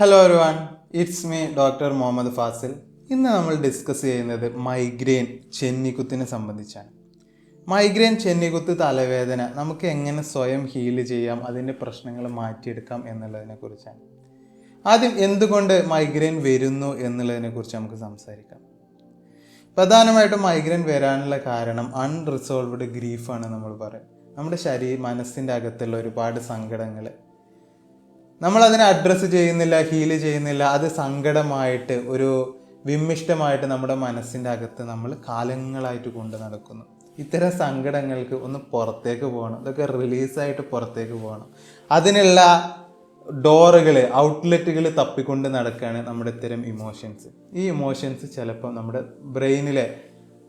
Hello everyone, it's me doctor Muhammad Fasil. ഇന്ന് നമ്മൾ discuss ചെയ്യുന്നത് മൈഗ്രെയിൻ ചെന്നിക്കുത്തിനെ സംബന്ധിച്ചാണ്. മൈഗ്രെയിൻ ചെന്നിക്കുത്ത് തലവേദന നമുക്ക് എങ്ങനെ സ്വയം ഹീൽ ചെയ്യാം, അതിൻ്റെ പ്രശ്നങ്ങൾ മാറ്റിയെടുക്കാം എന്നുള്ളതിനെ കുറിച്ചാണ്. ആദ്യം എന്തുകൊണ്ട് മൈഗ്രെയിൻ വരുന്നു എന്നുള്ളതിനെ കുറിച്ച് നമുക്ക് സംസാരിക്കാം. പ്രധാനമായിട്ടും മൈഗ്രെയിൻ വരാനുള്ള കാരണം അൺറിസോൾവ്ഡ് ഗ്രീഫാണ്. നമ്മൾ പറയും നമ്മുടെ മനസ്സിൻ്റെ അകത്തുള്ള ഒരുപാട് സങ്കടങ്ങൾ നമ്മളതിനെ അഡ്രസ്സ് ചെയ്യുന്നില്ല, ഹീല് ചെയ്യുന്നില്ല. അത് സങ്കടമായിട്ട് ഒരു വിമ്മിഷ്ടമായിട്ട് നമ്മുടെ മനസ്സിൻ്റെ അകത്ത് നമ്മൾ കാലങ്ങളായിട്ട് കൊണ്ട് നടക്കുന്നു. ഇത്തരം സങ്കടങ്ങൾക്ക് ഒന്ന് പുറത്തേക്ക് പോകണം, ഇതൊക്കെ റിലീസായിട്ട് പുറത്തേക്ക് പോകണം. അതിനുള്ള ഡോറുകൾ, ഔട്ട്ലെറ്റുകൾ തപ്പിക്കൊണ്ട് നടക്കുകയാണ് നമ്മുടെ ഇത്തരം ഇമോഷൻസ്. ഈ ഇമോഷൻസ് ചിലപ്പോൾ നമ്മുടെ ബ്രെയിനിലെ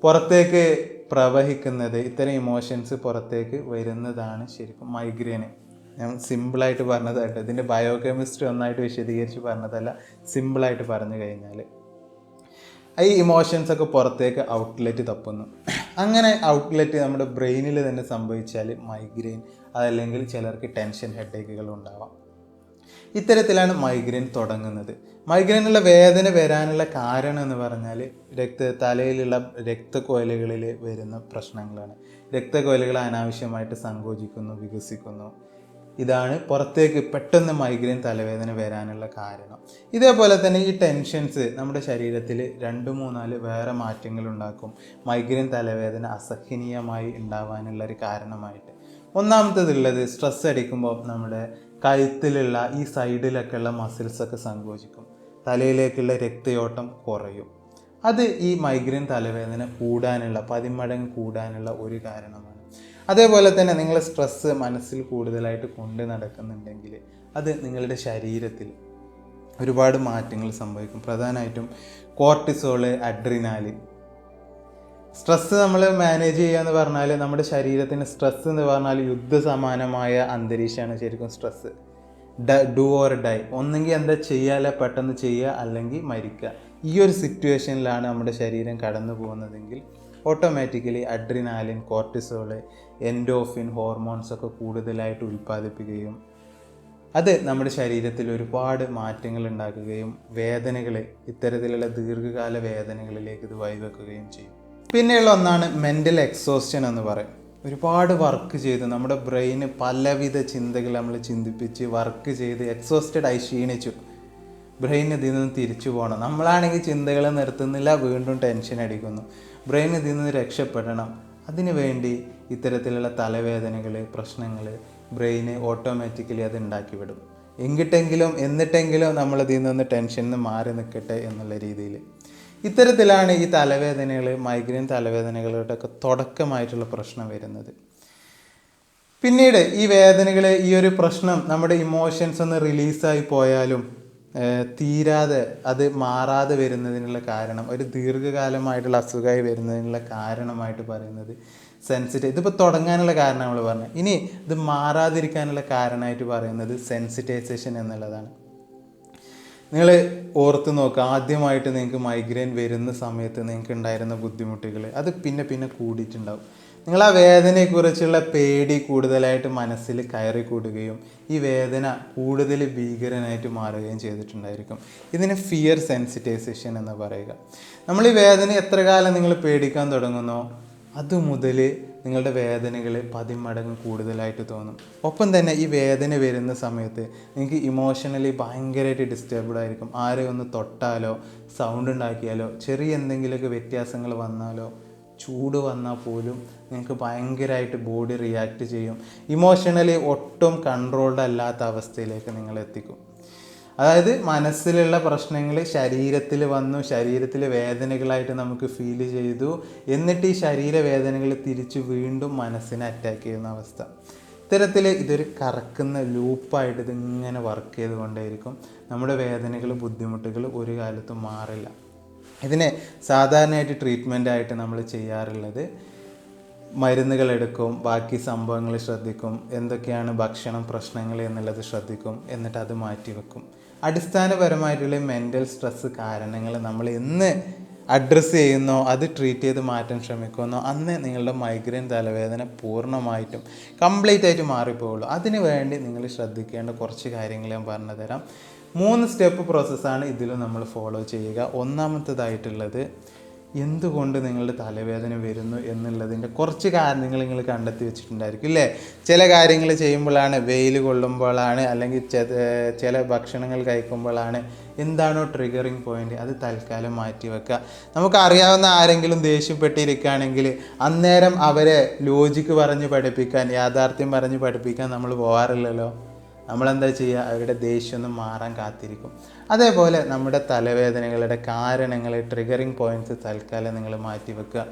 പുറത്തേക്ക് പ്രവഹിക്കുന്നത്, ഇത്തരം ഇമോഷൻസ് പുറത്തേക്ക് വരുന്നതാണ് ശരിക്കും മൈഗ്രെയിൻ. ഞാൻ സിമ്പിളായിട്ട് പറഞ്ഞതായിട്ട്, ഇതിൻ്റെ ബയോകെമിസ്ട്രി ഒന്നായിട്ട് വിശദീകരിച്ച് പറഞ്ഞതല്ല, സിമ്പിളായിട്ട് പറഞ്ഞു കഴിഞ്ഞാൽ ഈ ഇമോഷൻസൊക്കെ പുറത്തേക്ക് ഔട്ട്ലെറ്റ് തപ്പുന്നു. അങ്ങനെ ഔട്ട്ലെറ്റ് നമ്മുടെ ബ്രെയിനിൽ തന്നെ സംഭവിച്ചാൽ മൈഗ്രെയിൻ, അതല്ലെങ്കിൽ ചിലർക്ക് ടെൻഷൻ ഹെഡേക്കുകൾ ഉണ്ടാവാം. ഇത്തരത്തിലാണ് മൈഗ്രെയിൻ തുടങ്ങുന്നത്. മൈഗ്രെയിനുള്ള വേദന വരാനുള്ള കാരണം എന്ന് പറഞ്ഞാൽ തലയിലുള്ള രക്തക്കൊയലുകളിൽ വരുന്ന പ്രശ്നങ്ങളാണ്. രക്തക്കൊയലുകൾ അനാവശ്യമായിട്ട് സങ്കോചിക്കുന്നു, വികസിക്കുന്നു. ഇതാണ് പുറത്തേക്ക് പെട്ടെന്ന് മൈഗ്രെയിൻ തലവേദന വരാനുള്ള കാരണം. ഇതേപോലെ തന്നെ ഈ ടെൻഷൻസ് നമ്മുടെ ശരീരത്തിൽ 2-3 വേറെ മാറ്റങ്ങൾ ഉണ്ടാക്കും, മൈഗ്രെയിൻ തലവേദന അസഹനീയമായി ഉണ്ടാവാനുള്ള ഒരു കാരണമായിട്ട്. ഒന്നാമത്തേതുള്ളത്, സ്ട്രെസ് അടിക്കുമ്പോൾ നമ്മുടെ കഴുത്തിലുള്ള ഈ സൈഡിലൊക്കെയുള്ള മസിൽസൊക്കെ സങ്കോചിക്കും, തലയിലേക്കുള്ള രക്തയോട്ടം കുറയും. അത് ഈ മൈഗ്രെയിൻ തലവേദന കൂടാനുള്ള, 10 മടങ്ങ് കൂടാനുള്ള ഒരു കാരണമാണ്. അതേപോലെ തന്നെ നിങ്ങൾ സ്ട്രെസ്സ് മനസ്സിൽ കൂടുതലായിട്ട് കൊണ്ട് നടക്കുന്നുണ്ടെങ്കിൽ അത് നിങ്ങളുടെ ശരീരത്തിൽ ഒരുപാട് മാറ്റങ്ങൾ സംഭവിക്കും. പ്രധാനമായിട്ടും കോർട്ടിസോള്, അഡ്രിനാലിൻ. സ്ട്രെസ്സ് നമ്മൾ മാനേജ് ചെയ്യുക എന്ന് പറഞ്ഞാൽ, നമ്മുടെ ശരീരത്തിന് സ്ട്രെസ്സ് എന്ന് പറഞ്ഞാൽ യുദ്ധസമാനമായ അന്തരീക്ഷമാണ് ശരിക്കും സ്ട്രെസ്സ്. ഡു ഓർ ഡൈ, ഒന്നെങ്കിൽ എന്താ ചെയ്യാല പെട്ടെന്ന് ചെയ്യുക, അല്ലെങ്കിൽ മരിക്കുക. ഈ ഒരു സിറ്റുവേഷനിലാണ് നമ്മുടെ ശരീരം കടന്നു പോകുന്നതെങ്കിൽ ഓട്ടോമാറ്റിക്കലി അഡ്രിനാലിൻ, കോർട്ടിസോള്, എൻഡോഫിൻ ഹോർമോൺസൊക്കെ കൂടുതലായിട്ട് ഉൽപ്പാദിപ്പിക്കുകയും അത് നമ്മുടെ ശരീരത്തിൽ ഒരുപാട് മാറ്റങ്ങൾ ഉണ്ടാക്കുകയും വേദനകൾ, ഇത്തരത്തിലുള്ള ദീർഘകാല വേദനകളിലേക്ക് ഇത് വഴിവെക്കുകയും ചെയ്യും. പിന്നെയുള്ള ഒന്നാണ് മെൻ്റൽ എക്സോസ്റ്റൻ എന്ന് പറയും. ഒരുപാട് വർക്ക് ചെയ്ത് നമ്മുടെ ബ്രെയിന് പലവിധ ചിന്തകൾ നമ്മൾ ചിന്തിപ്പിച്ച് വർക്ക് ചെയ്ത് എക്സോസ്റ്റഡ് ആയി ക്ഷീണിച്ചു. ബ്രെയിൻ ഇതിൽ നിന്ന് തിരിച്ചു പോകണം. നമ്മളാണെങ്കിൽ ചിന്തകൾ നിർത്തുന്നില്ല, വീണ്ടും ടെൻഷൻ അടിക്കുന്നു. ബ്രെയിൻ ഇതിൽ നിന്ന് രക്ഷപ്പെടണം. അതിനു വേണ്ടി ഇത്തരത്തിലുള്ള തലവേദനകൾ, പ്രശ്നങ്ങൾ ബ്രെയിന് ഓട്ടോമാറ്റിക്കലി അത് ഉണ്ടാക്കിവിടും. എന്നിട്ടെങ്കിലും നമ്മളതിൽ നിന്ന് ടെൻഷനിൽ മാറി നിൽക്കട്ടെ എന്നുള്ള രീതിയിൽ. ഇത്തരത്തിലാണ് ഈ തലവേദനകൾ, മൈഗ്രെയിൻ തലവേദനകളുടെ ഒക്കെ തുടക്കമായിട്ടുള്ള പ്രശ്നം വരുന്നത്. പിന്നീട് ഈ വേദനകൾ, ഈ ഒരു പ്രശ്നം നമ്മുടെ ഇമോഷൻസ് ഒന്ന് റിലീസായി പോയാലും തീരാതെ, അത് മാറാതെ വരുന്നതിനുള്ള കാരണം, ഒരു ദീർഘകാലമായിട്ടുള്ള അസുഖമായി വരുന്നതിനുള്ള കാരണമായിട്ട് പറയുന്നത് ഇതിപ്പോൾ തുടങ്ങാനുള്ള കാരണം നമ്മൾ പറഞ്ഞു. ഇനി ഇത് മാറാതിരിക്കാനുള്ള കാരണമായിട്ട് പറയുന്നത് സെൻസിറ്റൈസേഷൻ എന്നുള്ളതാണ്. നിങ്ങൾ ഓർത്ത് നോക്കുക, ആദ്യമായിട്ട് നിങ്ങൾക്ക് മൈഗ്രെയിൻ വരുന്ന സമയത്ത് നിങ്ങൾക്ക് ഉണ്ടായിരുന്ന ബുദ്ധിമുട്ടുകൾ അത് പിന്നെ കൂടിയിട്ടുണ്ടാവും. നിങ്ങൾ ആ വേദനയെക്കുറിച്ചുള്ള പേടി കൂടുതലായിട്ട് മനസ്സിൽ കയറി കൂടുകയും ഈ വേദന കൂടുതൽ ഭീകരനായിട്ട് മാറുകയും ചെയ്തിട്ടുണ്ടായിരിക്കും. ഇതിന് ഫിയർ സെൻസിറ്റൈസേഷൻ എന്ന് പറയുക. നമ്മൾ ഈ വേദന എത്ര കാലം നിങ്ങൾ പേടിക്കാൻ തുടങ്ങുന്നോ അതുമുതൽ നിങ്ങളുടെ വേദനകൾ 10 മടങ്ങ് കൂടുതലായിട്ട് തോന്നും. ഒപ്പം തന്നെ ഈ വേദന വരുന്ന സമയത്ത് നിങ്ങൾക്ക് ഇമോഷണലി ഭയങ്കരമായിട്ട് ഡിസ്റ്റർബ്ഡ് ആയിരിക്കും. ആരെ ഒന്ന് തൊട്ടാലോ, സൗണ്ട് ഉണ്ടാക്കിയാലോ, ചെറിയ എന്തെങ്കിലുമൊക്കെ വ്യത്യാസങ്ങൾ വന്നാലോ, ചൂട് വന്നാൽ പോലും നിങ്ങൾക്ക് ഭയങ്കരമായിട്ട് ബോഡി റിയാക്ട് ചെയ്യും. ഇമോഷണലി ഒട്ടും കൺട്രോൾഡ് അല്ലാത്ത അവസ്ഥയിലേക്ക് നിങ്ങൾ എത്തിക്കും. അതായത് മനസ്സിലുള്ള പ്രശ്നങ്ങൾ ശരീരത്തിൽ വന്നു, ശരീരത്തിലെ വേദനകളായിട്ട് നമുക്ക് ഫീൽ ചെയ്തു, എന്നിട്ട് ഈ ശരീരവേദനകൾ തിരിച്ച് വീണ്ടും മനസ്സിനെ അറ്റാക്ക് ചെയ്യുന്ന അവസ്ഥ. ഇത്തരത്തിൽ ഇതൊരു കറക്കുന്ന ലൂപ്പായിട്ട് ഇതിങ്ങനെ വർക്ക് ചെയ്തുകൊണ്ടേയിരിക്കും. നമ്മുടെ വേദനകൾ, ബുദ്ധിമുട്ടുകൾ ഒരു കാലത്തും മാറില്ല. ഇതിനെ സാധാരണയായിട്ട് ട്രീറ്റ്മെൻറ്റായിട്ട് നമ്മൾ ചെയ്യാറുള്ളത്, മരുന്നുകൾ എടുക്കും, ബാക്കി സംഭവങ്ങൾ ശ്രദ്ധിക്കും, എന്തൊക്കെയാണ് ഭക്ഷണം പ്രശ്നങ്ങൾ എന്നുള്ളത് ശ്രദ്ധിക്കും, എന്നിട്ട് അത് മാറ്റിവെക്കും. അടിസ്ഥാനപരമായിട്ടുള്ള മെൻ്റൽ സ്ട്രെസ്സ് കാരണങ്ങൾ നമ്മൾ എന്ന് അഡ്രസ്സ് ചെയ്യുന്നോ, അത് ട്രീറ്റ് ചെയ്ത് മാറ്റാൻ ശ്രമിക്കുന്നോ, അന്ന് നിങ്ങളുടെ മൈഗ്രെയിൻ തലവേദന പൂർണ്ണമായിട്ടും കംപ്ലീറ്റ് ആയിട്ട് മാറിപ്പോവുള്ളൂ. അതിന് വേണ്ടി നിങ്ങൾ ശ്രദ്ധിക്കേണ്ട കുറച്ച് കാര്യങ്ങൾ ഞാൻ പറഞ്ഞു തരാം. 3 സ്റ്റെപ്പ് പ്രോസസ്സാണ് ഇതിലും നമ്മൾ ഫോളോ ചെയ്യുക. ഒന്നാമത്തേതായിട്ടുള്ളത് എന്തുകൊണ്ട് നിങ്ങളുടെ തലവേദന വരുന്നു എന്നുള്ളതിൻ്റെ കുറച്ച് കാരണങ്ങൾ നിങ്ങൾ കണ്ടെത്തി വെച്ചിട്ടുണ്ടായിരിക്കും ഇല്ലേ. ചില കാര്യങ്ങൾ ചെയ്യുമ്പോഴാണ്, വെയിൽ കൊള്ളുമ്പോഴാണ്, അല്ലെങ്കിൽ ചില ഭക്ഷണങ്ങൾ കഴിക്കുമ്പോഴാണ്. എന്താണോ ട്രിഗറിങ് പോയിന്റ് അത് തൽക്കാലം മാറ്റി വെക്കുക. നമുക്കറിയാവുന്ന ആരെങ്കിലും ദേഷ്യപ്പെട്ടിരിക്കുകയാണെങ്കിൽ അന്നേരം അവരെ ലോജിക്ക് പറഞ്ഞ് പഠിപ്പിക്കാൻ, യാഥാർത്ഥ്യം പറഞ്ഞ് പഠിപ്പിക്കാൻ നമ്മൾ പോകാറില്ലല്ലോ. നമ്മളെന്താ ചെയ്യുക, അവരുടെ ദേഷ്യമൊന്നും മാറാൻ കാത്തിരിക്കും. അതേപോലെ നമ്മുടെ തലവേദനകളുടെ കാരണങ്ങൾ, ട്രിഗറിങ് പോയിൻറ്റ്സ് തൽക്കാലം നിങ്ങൾ മാറ്റി വെക്കുക.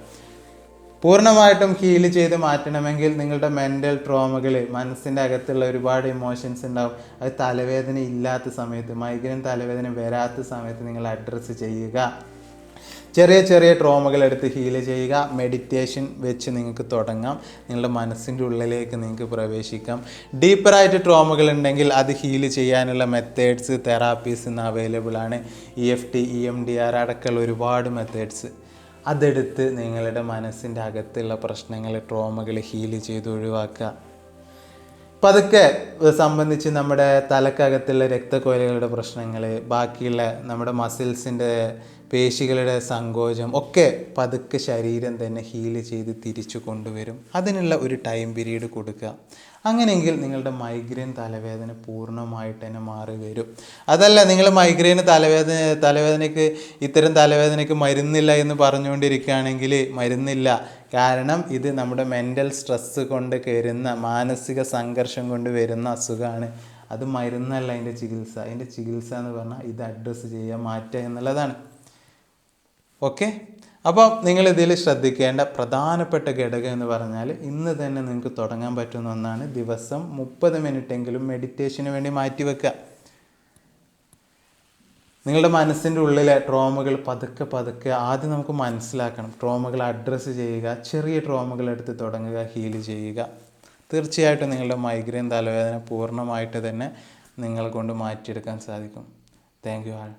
പൂർണ്ണമായിട്ടും ഹീൽ ചെയ്ത് മാറ്റണമെങ്കിൽ നിങ്ങളുടെ മെൻ്റൽ ട്രോമകൾ, മനസ്സിൻ്റെ അകത്തുള്ള ഒരുപാട് ഇമോഷൻസ് ഉണ്ടാവും. അത് തലവേദന ഇല്ലാത്ത സമയത്ത്, മൈഗ്രെയിൻ തലവേദന വരാത്ത സമയത്ത് നിങ്ങൾ അഡ്രസ്സ് ചെയ്യുക. ചെറിയ ചെറിയ ട്രോമകൾ എടുത്ത് ഹീൽ ചെയ്യുക. മെഡിറ്റേഷൻ വെച്ച് നിങ്ങൾക്ക് തുടങ്ങാം. നിങ്ങളുടെ മനസ്സിൻ്റെ ഉള്ളിലേക്ക് നിങ്ങൾക്ക് പ്രവേശിക്കാം. ഡീപ്പറായിട്ട് ട്രോമകൾ ഉണ്ടെങ്കിൽ അത് ഹീൽ ചെയ്യാനുള്ള മെത്തേഡ്സ്, തെറാപ്പീസ് ഇന്ന് അവൈലബിൾ ആണ്. EFT, EMDR അടക്കമുള്ള ഒരുപാട് മെത്തേഡ്സ്. അതെടുത്ത് നിങ്ങളുടെ മനസ്സിൻ്റെ അകത്തുള്ള പ്രശ്നങ്ങൾ, ട്രോമകൾ ഹീൽ ചെയ്ത് ഒഴിവാക്കുക. പതുക്കെ സംബന്ധിച്ച് നമ്മുടെ തലക്കകത്തുള്ള രക്തക്കൊഴലുകളുടെ പ്രശ്നങ്ങൾ, ബാക്കിയുള്ള നമ്മുടെ മസിൽസിൻ്റെ പേശികളുടെ സങ്കോചം ഒക്കെ പതുക്കെ ശരീരം തന്നെ ഹീൽ ചെയ്ത് തിരിച്ചു കൊണ്ടുവരും. അതിനുള്ള ഒരു ടൈം പീരീഡ് കൊടുക്കുക. അങ്ങനെയെങ്കിൽ മൈഗ്രെയിൻ തലവേദന പൂർണ്ണമായിട്ട് തന്നെ മാറി വരും. അതല്ല നിങ്ങൾ മൈഗ്രെയിൻ തലവേദനയ്ക്ക് ഇത്തരം തലവേദനയ്ക്ക് മരുന്നില്ല എന്ന് പറഞ്ഞുകൊണ്ടിരിക്കുകയാണെങ്കിൽ മരുന്നില്ല. കാരണം ഇത് നമ്മുടെ മെൻ്റൽ സ്ട്രെസ്സ് കൊണ്ട് വരുന്ന, മാനസിക സംഘർഷം കൊണ്ട് വരുന്ന അസുഖമാണ്. അത് മരുന്നല്ല അതിൻ്റെ ചികിത്സ. അതിൻ്റെ ചികിത്സ എന്ന് പറഞ്ഞാൽ ഇത് അഡ്രസ്സ് ചെയ്യുക, മാറ്റുക എന്നുള്ളതാണ്. ഓക്കെ, അപ്പോൾ നിങ്ങളിതിൽ ശ്രദ്ധിക്കേണ്ട പ്രധാനപ്പെട്ട ഘടകം എന്ന് പറഞ്ഞാൽ ഇന്ന് തന്നെ നിങ്ങൾക്ക് തുടങ്ങാൻ പറ്റുന്ന ഒന്നാണ്. ദിവസം 30 മിനിറ്റെങ്കിലും മെഡിറ്റേഷന് വേണ്ടി മാറ്റി വെക്കുക. നിങ്ങളുടെ മനസ്സിൻ്റെ ഉള്ളിലെ ട്രോമകൾ പതുക്കെ പതുക്കെ ആദ്യം നമുക്ക് മനസ്സിലാക്കണം. ട്രോമകൾ അഡ്രസ്സ് ചെയ്യുക, ചെറിയ ട്രോമകൾ എടുത്ത് തുടങ്ങുക, ഹീൽ ചെയ്യുക. തീർച്ചയായിട്ടും നിങ്ങളുടെ മൈഗ്രെയിൻ തലവേദന പൂർണ്ണമായിട്ട് തന്നെ നിങ്ങളെ കൊണ്ട് മാറ്റിയെടുക്കാൻ സാധിക്കും. Thank you all.